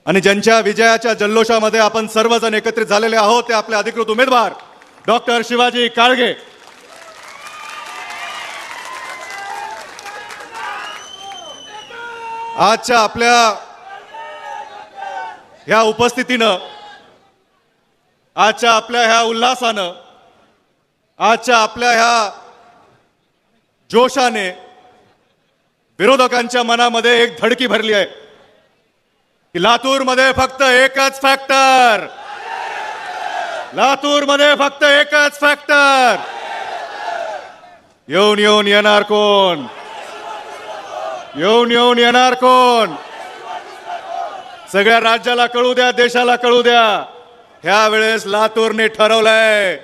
आणि ज्यांच्या विजयाच्या जल्लोषामध्ये आपण सर्वजण एकत्रित झालेले आहोत ते आपले अधिकृत उमेदवार डॉक्टर शिवाजी काळगे। आजच्या आपल्या ह्या उपस्थितीनं, आजच्या आपल्या ह्या उल्हासानं, आजच्या आपल्या ह्या जोशाने विरोधकांच्या मनामध्ये एक धडकी भरली आहे की लातूरमध्ये फक्त एकच फॅक्टर, लातूरमध्ये फक्त एकच फॅक्टर, येऊन येऊन येणार कोण, येऊन येऊन येणार कोण, सगळ्या राज्याला कळू द्या, देशाला कळू द्या, ह्या वेळेस लातूरने ठरवलंय,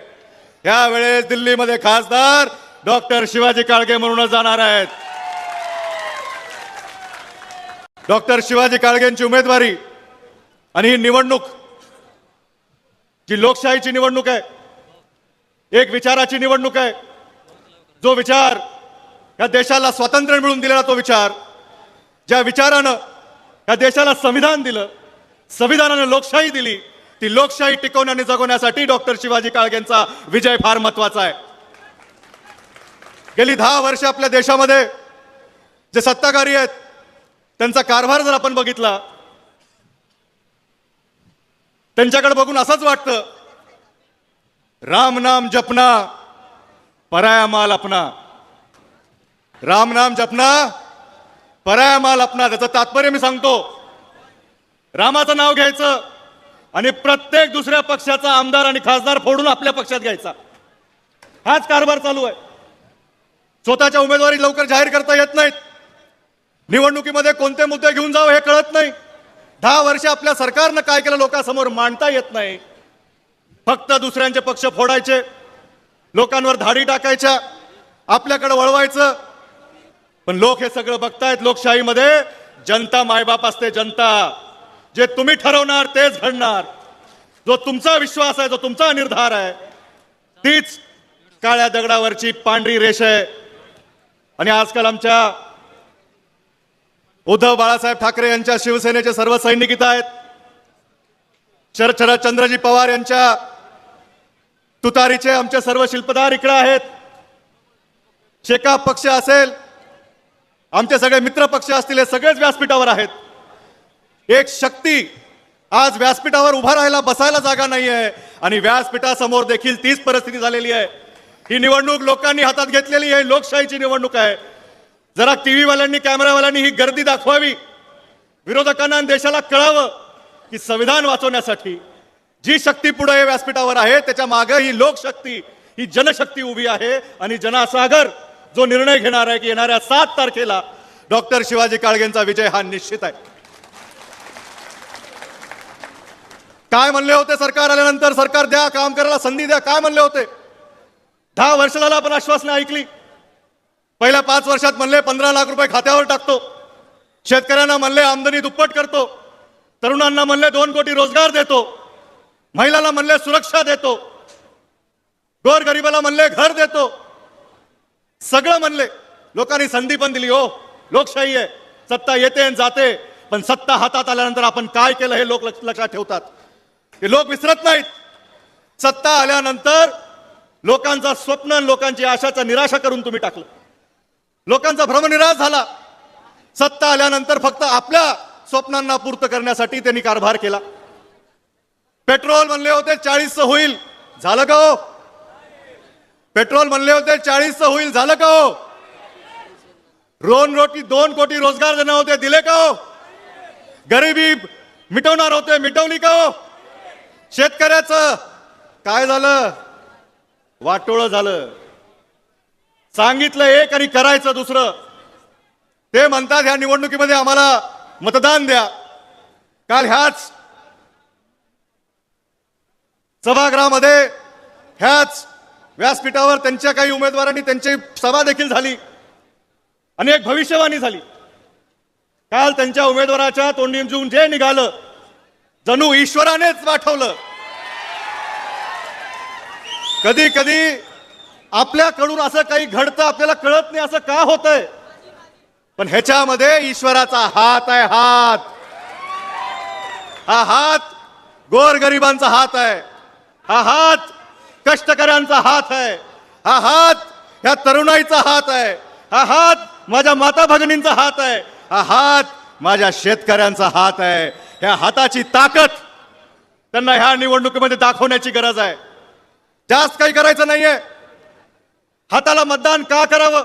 ह्या वेळेस दिल्लीमध्ये खासदार डॉक्टर शिवाजी काळगे म्हणूनच जाणार आहेत। डॉक्टर शिवाजी काळगेंची उमेदवारी आणि ही निवडणूक जी लोकशाहीची निवडणूक आहे, एक विचाराची निवडणूक आहे। जो विचार या देशाला स्वातंत्र्य मिळवून दिलेला, तो विचार, ज्या विचारानं या देशाला संविधान दिलं, संविधानानं लोकशाही दिली, ती लोकशाही टिकवणे आणि जगवण्यासाठी डॉक्टर शिवाजी काळगेंचा विजय फार महत्वाचा आहे। गेली 10 वर्ष आपल्या देशामध्ये जे सत्ताधारी आहेत त्यांचा कारभार जर आपण बघितला, त्यांच्याकडे बघून असंच वाटतं, राम नाम जपना पराया माल अपना, राम नाम जपना पराया माल अपना। त्याचं तात्पर्य मी सांगतो, रामाचं नाव घ्यायचं आणि प्रत्येक दुसऱ्या पक्षाचा आमदार आणि खासदार फोडून आपल्या पक्षात घ्यायचा, हाच कारभार चालू आहे। स्वतःच्या उमेदवारी लवकर जाहीर करता येत नाहीत, निवडणुकीमध्ये कोणते मुद्दे घेऊन जावं हे कळत नाही, 10 वर्ष आपल्या सरकारनं काय केलं लोकांसमोर मांडता येत नाही, फक्त दुसऱ्यांचे पक्ष फोडायचे, लोकांवर धाडी टाकायच्या, आपल्याकडे वळवायचं। पण लोक हे सगळं बघतायत, लोकशाहीमध्ये जनता मायबाप असते, जनता जे तुम्ही ठरवणार तेच घडणार, जो तुमचा विश्वास आहे, जो तुमचा निर्धार आहे, तीच काळ्या दगडावरची पांढरी रेष आहे। आणि आजकाल आमच्या उद्धव बाळासाहेब ठाकरे यांच्या शिवसेनेचे सर्व सैनिक इथं आहेत, शरदचंद्रजी पवार यांच्या तुतारीचे आमचे सर्व शिल्पदार इकडे आहेत, शेकाप पक्ष असेल, आमचे सगळे मित्र पक्ष असतील, हे सगळेच व्यासपीठावर आहेत। एक शक्ती आज व्यासपीठावर उभा राहायला, बसायला जागा नाही आहे आणि व्यासपीठासमोर देखील तीच परिस्थिती झालेली आहे। ही निवडणूक लोकांनी हातात घेतलेली आहे, लोकशाहीची निवडणूक आहे। जरा टीव्ही वाल्यांनी, कॅमेरावाल्यांनी ही गर्दी दाखवावी, विरोधकांना देशाला कळावं की संविधान वाचवण्यासाठी जी शक्ती पुढे व्यासपीठावर आहे त्याच्या मागे ही लोकशक्ती, ही जनशक्ती उभी आहे। आणि जनसागर जो निर्णय घेणार आहे की येणाऱ्या 7 तारखेला डॉक्टर शिवाजी काळगेंचा विजय हा निश्चित आहे। काय म्हणले होते सरकार आल्यानंतर, सरकार द्या, काम करायला संधी द्या, काय म्हणले होते? 10 वर्ष झालं आपण आश्वासनं ऐकली। पहिल्या 5 वर्षात म्हणले 15 लाख रुपये खात्यावर टाकतो, शेतकऱ्यांना म्हणले आमदनी दुप्पट करतो, तरुणांना म्हणले 2 कोटी रोजगार देतो, महिलांना म्हणले सुरक्षा देतो, गोरगरिबाला म्हणले घर देतो, सगळं म्हणले। लोकांनी संधी पण दिली, हो लोकशाही आहे, सत्ता येते आणि जाते, पण सत्ता हातात आल्यानंतर आपण काय केलं हे लोक लक्षात ठेवतात, हे लोक विसरत नाहीत। सत्ता आल्यानंतर लोकांचा स्वप्न, लोकांची आशाचा निराशा करून तुम्ही टाकलं, लोकांचा भ्रमनिराश झाला। सत्ता आल्यानंतर फक्त आपल्या स्वप्नांना पूर्ण करण्यासाठी त्यांनी कारभार केला। पेट्रोल म्हणले होते 40 होईल, झालं का हो? पेट्रोल म्हणले होते 40 होईल, झालं का हो? रोटी 2 कोटी रोजगार देणार होते, दिले का हो? गरिबी मिटवणार होते, मिटवली का हो? शेतकऱ्याचं काय झालं? वाटोळं झालं। सांगितलं एक आणि करायचं दुसरं। ते म्हणतात ह्या निवडणुकीमध्ये आम्हाला मतदान द्या। काल ह्याच सभागृहामध्ये, ह्याच व्यासपीठावर त्यांच्या काही उमेदवारांनी त्यांची सभा देखील झाली आणि एक भविष्यवाणी झाली। काल त्यांच्या उमेदवाराच्या तोंडून जे निघालं जणू ईश्वरानेच पाठवलं। कधी कधी आपल्याकडून असं काही घडतं, आपल्याला कळत नाही असं का होतंय, पण ह्याच्यामध्ये ईश्वराचा हात आहे, हात। हा हात गोरगरिबांचा हात आहे, हा हात कष्टकऱ्यांचा हात आहे, हा हात ह्या तरुणाईचा हात आहे, हा हात माझ्या माता भगिनींचा हात आहे, हा हात माझ्या शेतकऱ्यांचा हात आहे. ह्या हाताची ताकद त्यांना ह्या निवडणुकीमध्ये दाखवण्याची गरज आहे. जास्त काही करायचं नाहीये. हाताला मतदान का करावं?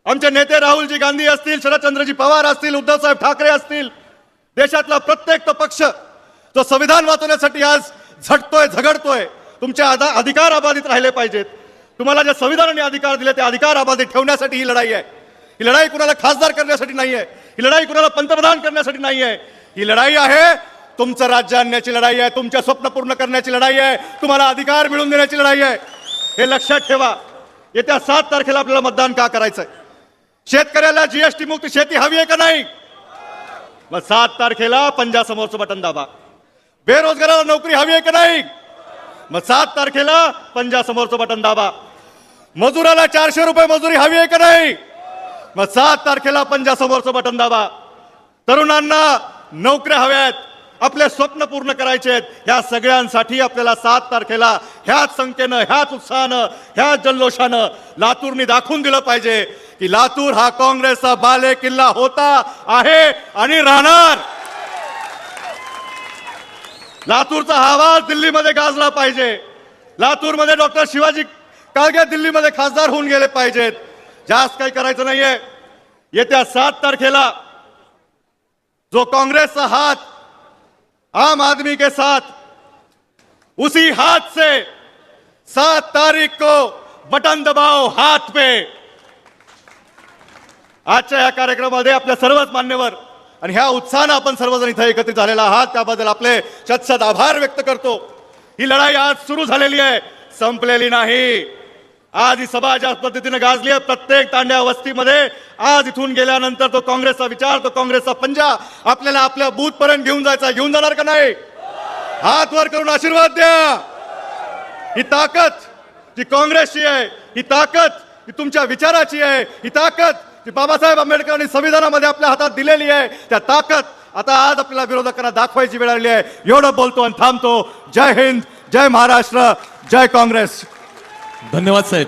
आमचे नेते राहुलजी गांधी असतील, शरदचंद्रजी पवार असतील, उद्धवसाहेब ठाकरे असतील, देशातला प्रत्येक तो पक्ष जो संविधान वाचवण्यासाठी आज झटतोय झगडतोय. तुमचे अधिकार अबाधित राहिले पाहिजेत. तुम्हाला जे संविधानाने अधिकार दिले ते अधिकार अबाधित ठेवण्यासाठी ही लढाई आहे. ही लढाई कुणाला खासदार करण्यासाठी नाहीये, ही लढाई कुणाला पंतप्रधान करण्यासाठी नाहीये. ही लढाई आहे तुमचं राज्य आणण्याची लढाई आहे, तुमच्या स्वप्न पूर्ण करण्याची लढाई आहे, तुम्हाला अधिकार मिळवून देण्याची लढाई आहे. हे लक्षात ठेवा. येत्या 7 तारखेला आपल्याला मतदान का करायचंय? शेतकऱ्याला जीएसटी मुक्त शेती हवी आहे का नाही? मग 7 तारखेला पंजासमोरचं बटन दाबा. बेरोजगाराला नोकरी हवी आहे का नाही? मग 7 तारखेला पंजासमोरचं बटन दाबा. मजुराला 400 रुपये मजुरी हवी आहे का नाही? मग 7 तारखेला पंजासमोरचं बटन दाबा. तरुणांना नोकऱ्या हव्यात, आपले स्वप्न पूर्ण करायचे आहेत. ह्या सगळ्यांसाठी आपल्याला 7 तारखेला ह्याच संख्येनं, ह्याच उत्साहानं, ह्याच जल्लोषानं लातूरनी दाखवून दिलं पाहिजे की लातूर हा काँग्रेसचा बाले किल्ला होता, आहे आणि राहणार. लातूरचा हा आवाज दिल्लीमध्ये गाजला पाहिजे. लातूरमध्ये डॉक्टर शिवाजी काळगे दिल्लीमध्ये खासदार होऊन गेले पाहिजेत. जास्त काही करायचं नाहीये. येत्या 7 तारखेला जो कांग्रेस का हाथ आम आदमी के साथ, उसी हाथ से 7 तारीख को बटन दबाओ हाथ पे. आजच्या या कार्यक्रमामध्ये आपल्या सर्वच मान्यवर आणि ह्या उत्साहानं आपण सर्वजण इथे एकत्रित झालेला आहात त्याबद्दल आपले शतशत आभार व्यक्त करतो. ही लढाई आज सुरू झालेली आहे, संपलेली नाही. आज ही सभा ज्या पद्धतीने गाजली आहे, प्रत्येक तांड्या वस्तीमध्ये आज इथून गेल्यानंतर तो काँग्रेसचा विचार, तो काँग्रेसचा पंजा आपल्याला आपल्या बूथ पर्यंत घेऊन जायचा. घेऊन जाणार का नाही? हात वर करून आशीर्वाद द्या. ही ताकद जी काँग्रेसची आहे, ही ताकद जी तुमच्या विचाराची आहे, ही ताकद जी बाबासाहेब आंबेडकरांनी संविधानामध्ये आपल्या हातात दिलेली आहे, त्या ताकद आता आज आपल्याला विरोधकांना दाखवायची वेळ आली आहे. एवढं बोलतो आणि थांबतो. जय हिंद, जय महाराष्ट्र, जय काँग्रेस. धन्यवाद साहेब.